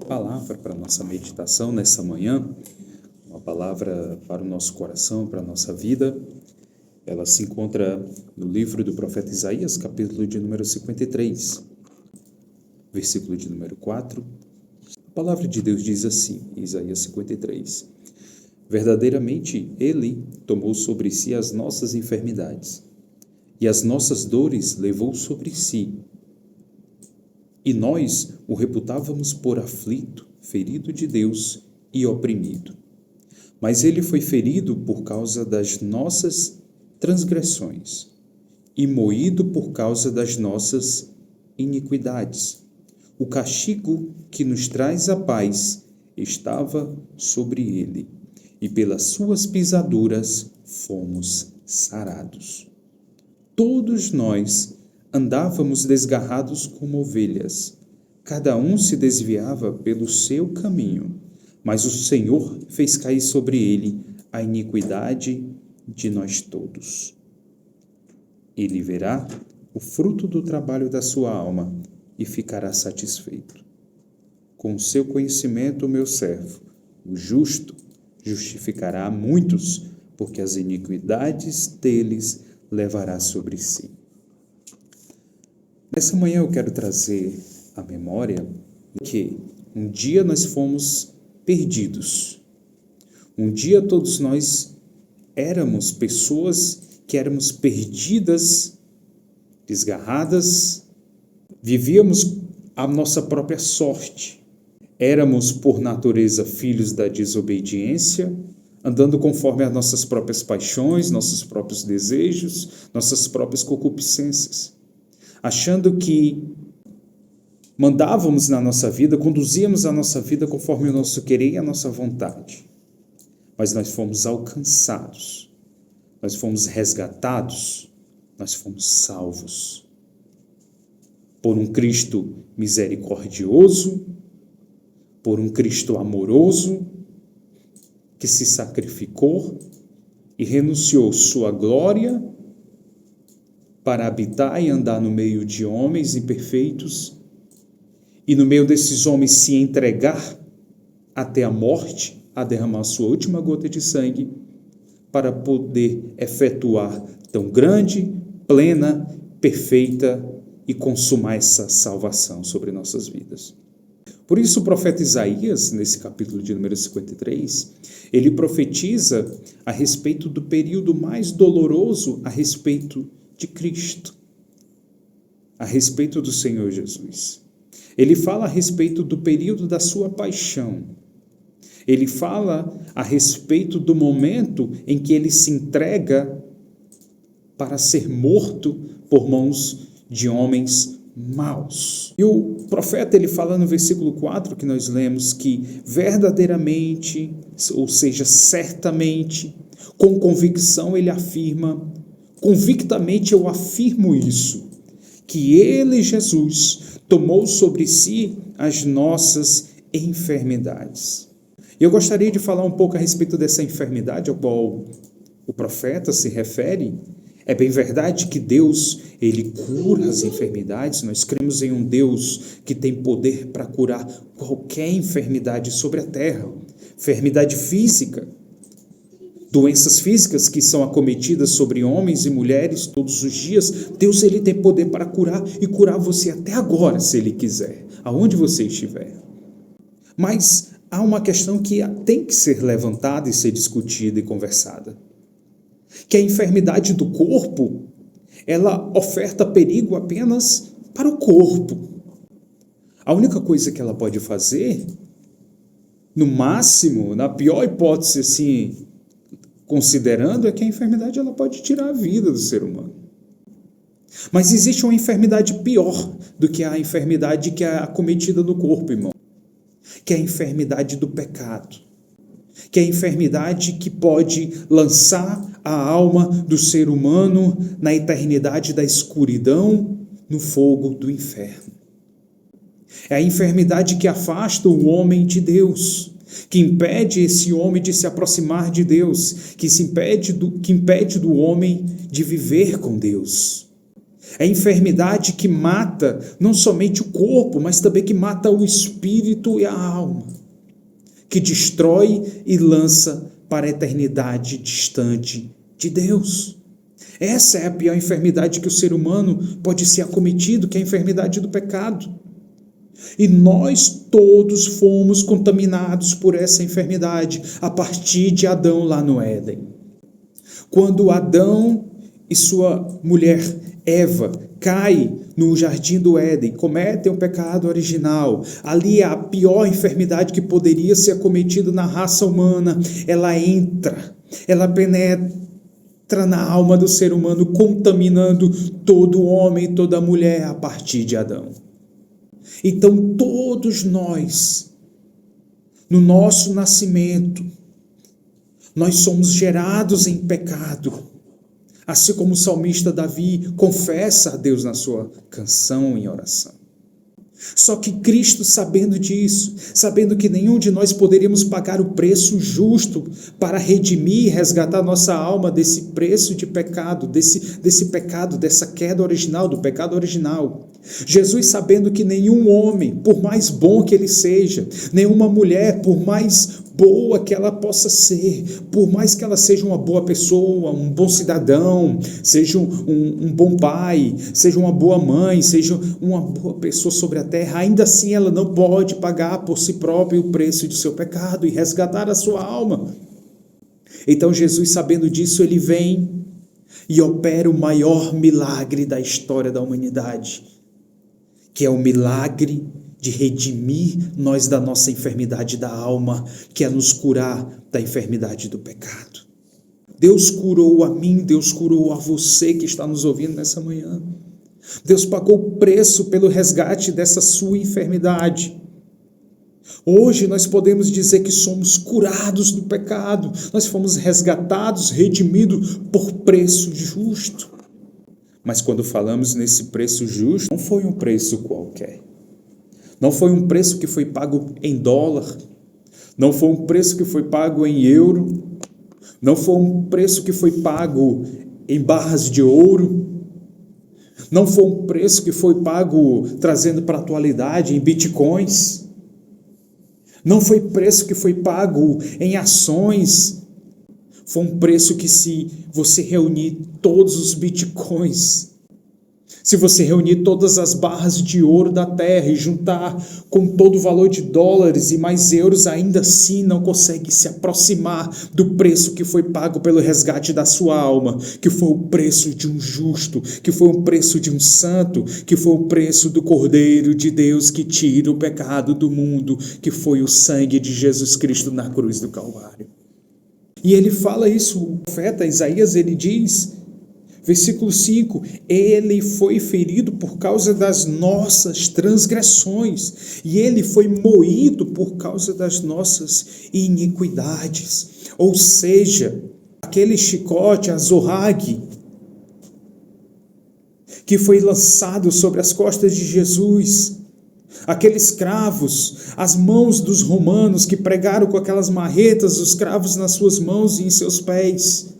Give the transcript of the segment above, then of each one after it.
palavra para a nossa meditação nessa manhã, uma palavra para o nosso coração, para a nossa vida. Ela se encontra no livro do profeta Isaías, capítulo de número 53, versículo de número 4. A palavra de Deus diz assim, em Isaías 53: verdadeiramente Ele tomou sobre si as nossas enfermidades, e as nossas dores levou sobre si. E nós o reputávamos por aflito, ferido de Deus e oprimido. Mas ele foi ferido por causa das nossas transgressões e moído por causa das nossas iniquidades. O castigo que nos traz a paz estava sobre ele, e pelas suas pisaduras fomos sarados. Todos nós andávamos desgarrados como ovelhas, cada um se desviava pelo seu caminho, mas o Senhor fez cair sobre ele a iniquidade de nós todos. Ele verá o fruto do trabalho da sua alma e ficará satisfeito. Com o seu conhecimento, o meu servo, o justo, justificará a muitos, porque as iniquidades deles levará sobre si. Nessa manhã eu quero trazer à memória que um dia nós fomos perdidos. Um dia todos nós éramos pessoas que éramos perdidas, desgarradas, vivíamos a nossa própria sorte. Éramos, por natureza, filhos da desobediência, andando conforme as nossas próprias paixões, nossos próprios desejos, nossas próprias concupiscências, achando que mandávamos na nossa vida, conduzíamos a nossa vida conforme o nosso querer e a nossa vontade. Mas nós fomos alcançados, nós fomos resgatados, nós fomos salvos por um Cristo misericordioso, por um Cristo amoroso, que se sacrificou e renunciou sua glória para habitar e andar no meio de homens imperfeitos, e no meio desses homens se entregar até a morte, a derramar sua última gota de sangue, para poder efetuar tão grande, plena, perfeita e consumar essa salvação sobre nossas vidas. Por isso o profeta Isaías, nesse capítulo de número 53, ele profetiza a respeito do período mais doloroso a respeito de Cristo, a respeito do Senhor Jesus. Ele fala a respeito do período da sua paixão. Ele fala a respeito do momento em que ele se entrega para ser morto por mãos de homens maus. E o profeta, ele fala no versículo 4 que nós lemos que verdadeiramente, ou seja, certamente, com convicção ele afirma, convictamente eu afirmo isso, que ele, Jesus, tomou sobre si as nossas enfermidades. Eu gostaria de falar um pouco a respeito dessa enfermidade ao qual o profeta se refere. É bem verdade que Deus, ele cura as enfermidades. Nós cremos em um Deus que tem poder para curar qualquer enfermidade sobre a terra. Enfermidade física, doenças físicas que são acometidas sobre homens e mulheres todos os dias. Deus, ele tem poder para curar e curar você até agora, se ele quiser, aonde você estiver. Mas há uma questão que tem que ser levantada e ser discutida e conversada, que a enfermidade do corpo, ela oferta perigo apenas para o corpo. A única coisa que ela pode fazer, no máximo, na pior hipótese, assim, considerando, é que a enfermidade ela pode tirar a vida do ser humano. Mas existe uma enfermidade pior do que a enfermidade que é acometida no corpo, irmão, que é a enfermidade do pecado, que é a enfermidade que pode lançar a alma do ser humano na eternidade da escuridão, no fogo do inferno. É a enfermidade que afasta o homem de Deus, que impede esse homem de se aproximar de Deus, que impede do homem de viver com Deus. É a enfermidade que mata não somente o corpo, mas também que mata o espírito e a alma, que destrói e lança para a eternidade distante de Deus. Essa é a pior enfermidade que o ser humano pode ser acometido, que é a enfermidade do pecado. E nós todos fomos contaminados por essa enfermidade a partir de Adão lá no Éden. Quando Adão e sua mulher Eva caem no jardim do Éden, cometem o pecado original, ali é a pior enfermidade que poderia ser acometida na raça humana. Ela penetra na alma do ser humano, contaminando todo homem e toda mulher a partir de Adão. Então todos nós, no nosso nascimento, nós somos gerados em pecado, assim como o salmista Davi confessa a Deus na sua canção em oração. Só que Cristo, sabendo disso, sabendo que nenhum de nós poderíamos pagar o preço justo para redimir e resgatar nossa alma desse preço de pecado, desse pecado, dessa queda original, do pecado original. Jesus, sabendo que nenhum homem, por mais bom que ele seja, nenhuma mulher, por mais boa que ela possa ser, por mais que ela seja uma boa pessoa, um bom cidadão, seja um bom pai, seja uma boa mãe, seja uma boa pessoa sobre a terra, ainda assim ela não pode pagar por si própria o preço de seu pecado e resgatar a sua alma. Então Jesus, sabendo disso, ele vem e opera o maior milagre da história da humanidade, que é o milagre de redimir nós da nossa enfermidade da alma, que é nos curar da enfermidade do pecado. Deus curou a mim, Deus curou a você que está nos ouvindo nessa manhã. Deus pagou o preço pelo resgate dessa sua enfermidade. Hoje nós podemos dizer que somos curados do pecado, nós fomos resgatados, redimidos por preço justo. Mas quando falamos nesse preço justo, não foi um preço qualquer. Não foi um preço que foi pago em dólar, não foi um preço que foi pago em euro, não foi um preço que foi pago em barras de ouro, não foi um preço que foi pago trazendo para a atualidade em bitcoins, não foi preço que foi pago em ações, foi um preço que, se você reunir todos os bitcoins, se você reunir todas as barras de ouro da terra e juntar com todo o valor de dólares e mais euros, ainda assim não consegue se aproximar do preço que foi pago pelo resgate da sua alma, que foi o preço de um justo, que foi o preço de um santo, que foi o preço do Cordeiro de Deus que tira o pecado do mundo, que foi o sangue de Jesus Cristo na cruz do Calvário. E ele fala isso, o profeta Isaías, ele diz, versículo 5, ele foi ferido por causa das nossas transgressões, e ele foi moído por causa das nossas iniquidades. Ou seja, aquele chicote, a zorrague, que foi lançado sobre as costas de Jesus, aqueles cravos, as mãos dos romanos que pregaram com aquelas marretas, os cravos nas suas mãos e em seus pés,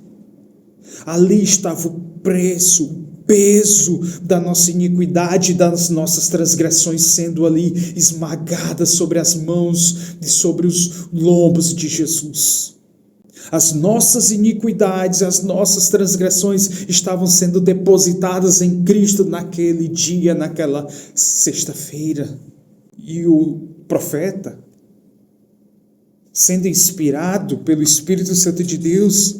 ali estava o preço, o peso da nossa iniquidade, das nossas transgressões sendo ali esmagadas sobre as mãos e sobre os lombos de Jesus. As nossas iniquidades, as nossas transgressões estavam sendo depositadas em Cristo naquele dia, naquela sexta-feira. E o profeta, sendo inspirado pelo Espírito Santo de Deus,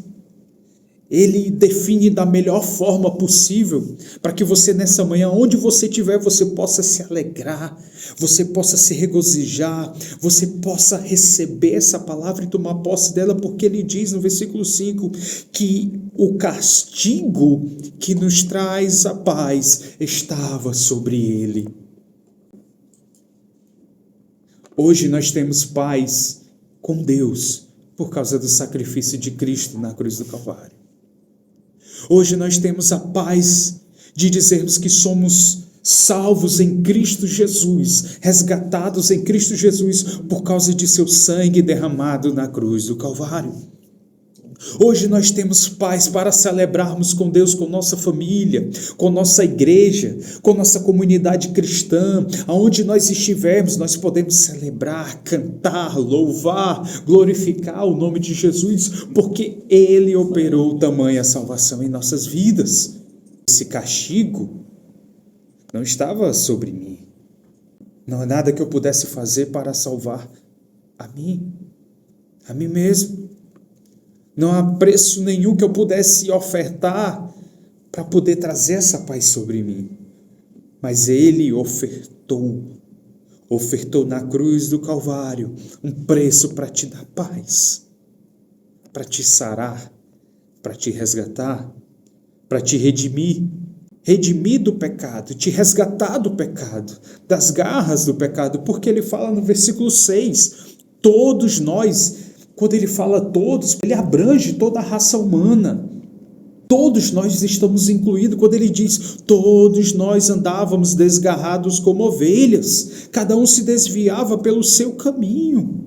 ele define da melhor forma possível para que você nessa manhã, onde você estiver, você possa se alegrar, você possa se regozijar, você possa receber essa palavra e tomar posse dela, porque ele diz no versículo 5 que o castigo que nos traz a paz estava sobre ele. Hoje nós temos paz com Deus por causa do sacrifício de Cristo na cruz do Calvário. Hoje nós temos a paz de dizermos que somos salvos em Cristo Jesus, resgatados em Cristo Jesus por causa de seu sangue derramado na cruz do Calvário. Hoje nós temos paz para celebrarmos com Deus, com nossa família, com nossa igreja, com nossa comunidade cristã. Aonde nós estivermos, nós podemos celebrar, cantar, louvar, glorificar o nome de Jesus, porque Ele operou tamanha salvação em nossas vidas. Esse castigo não estava sobre mim. Não há nada que eu pudesse fazer para salvar a mim mesmo. Não há preço nenhum que eu pudesse ofertar para poder trazer essa paz sobre mim. Mas Ele ofertou na cruz do Calvário um preço para te dar paz, para te sarar, para te resgatar, para te redimir do pecado, te resgatar do pecado, das garras do pecado, porque Ele fala no versículo 6, todos nós. Quando ele fala todos, ele abrange toda a raça humana. Todos nós estamos incluídos. Quando ele diz, todos nós andávamos desgarrados como ovelhas. Cada um se desviava pelo seu caminho.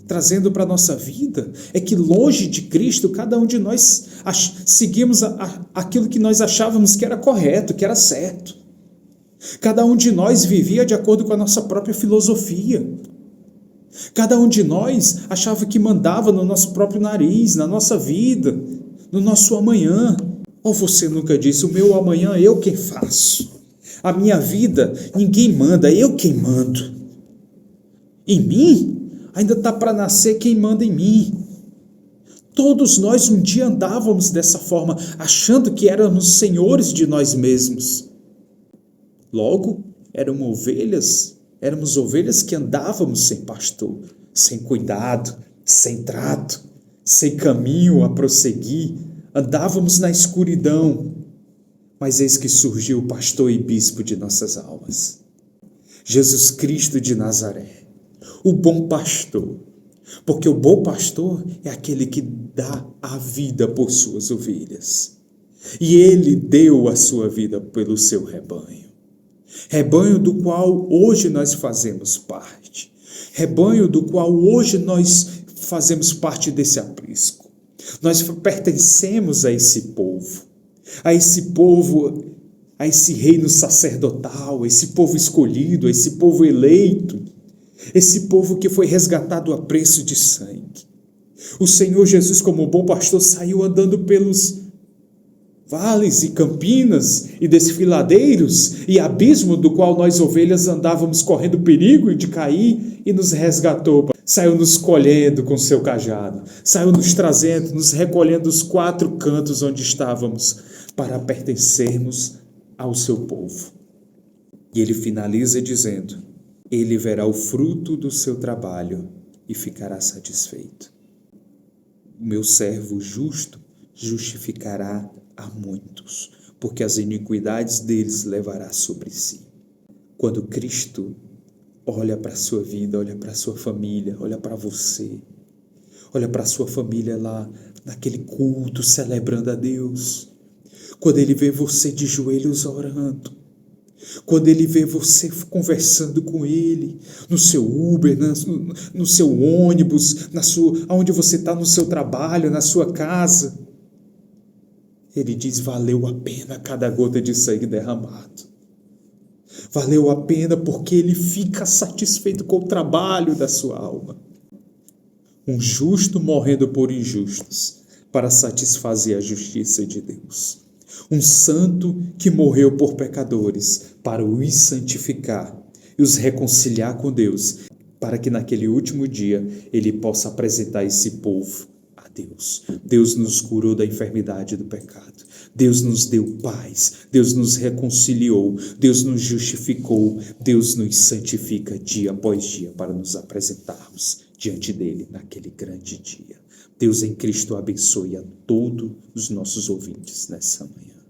Trazendo para a nossa vida, é que longe de Cristo, cada um de nós seguimos aquilo que nós achávamos que era correto, que era certo. Cada um de nós vivia de acordo com a nossa própria filosofia. Cada um de nós achava que mandava no nosso próprio nariz, na nossa vida, no nosso amanhã. Ou você nunca disse, o meu amanhã eu quem faço. A minha vida ninguém manda, eu quem mando. Em mim, ainda está para nascer quem manda em mim. Todos nós um dia andávamos dessa forma, achando que éramos senhores de nós mesmos. Logo, éramos ovelhas que andávamos sem pastor, sem cuidado, sem trato, sem caminho a prosseguir. Andávamos na escuridão, mas eis que surgiu o pastor e bispo de nossas almas. Jesus Cristo de Nazaré, o bom pastor. Porque o bom pastor é aquele que dá a vida por suas ovelhas. E Ele deu a sua vida pelo seu rebanho. Rebanho do qual hoje nós fazemos parte. Rebanho do qual hoje nós fazemos parte desse aprisco. Nós pertencemos a esse povo, a esse reino sacerdotal, esse povo escolhido, esse povo eleito, esse povo que foi resgatado a preço de sangue. O Senhor Jesus, como bom pastor, saiu andando pelos vales e campinas e desfiladeiros e abismo do qual nós ovelhas andávamos correndo perigo de cair e nos resgatou. Saiu nos colhendo com seu cajado, saiu nos trazendo, nos recolhendo os 4 cantos onde estávamos para pertencermos ao seu povo. E ele finaliza dizendo, ele verá o fruto do seu trabalho e ficará satisfeito. O meu servo justo justificará a muitos, porque as iniquidades deles levará sobre si. Quando Cristo olha para a sua vida, olha para a sua família, olha para você, olha para a sua família lá, naquele culto, celebrando a Deus, quando Ele vê você de joelhos orando, quando Ele vê você conversando com Ele, no seu Uber, no seu ônibus, onde você está no seu trabalho, na sua casa, Ele diz, valeu a pena cada gota de sangue derramado. Valeu a pena porque Ele fica satisfeito com o trabalho da sua alma. Um justo morrendo por injustos para satisfazer a justiça de Deus. Um santo que morreu por pecadores para os santificar e os reconciliar com Deus, para que naquele último dia Ele possa apresentar esse povo a Deus. Deus nos curou da enfermidade do pecado. Deus nos deu paz, Deus nos reconciliou, Deus nos justificou, Deus nos santifica dia após dia para nos apresentarmos diante dele naquele grande dia. Deus em Cristo abençoe a todos os nossos ouvintes nessa manhã.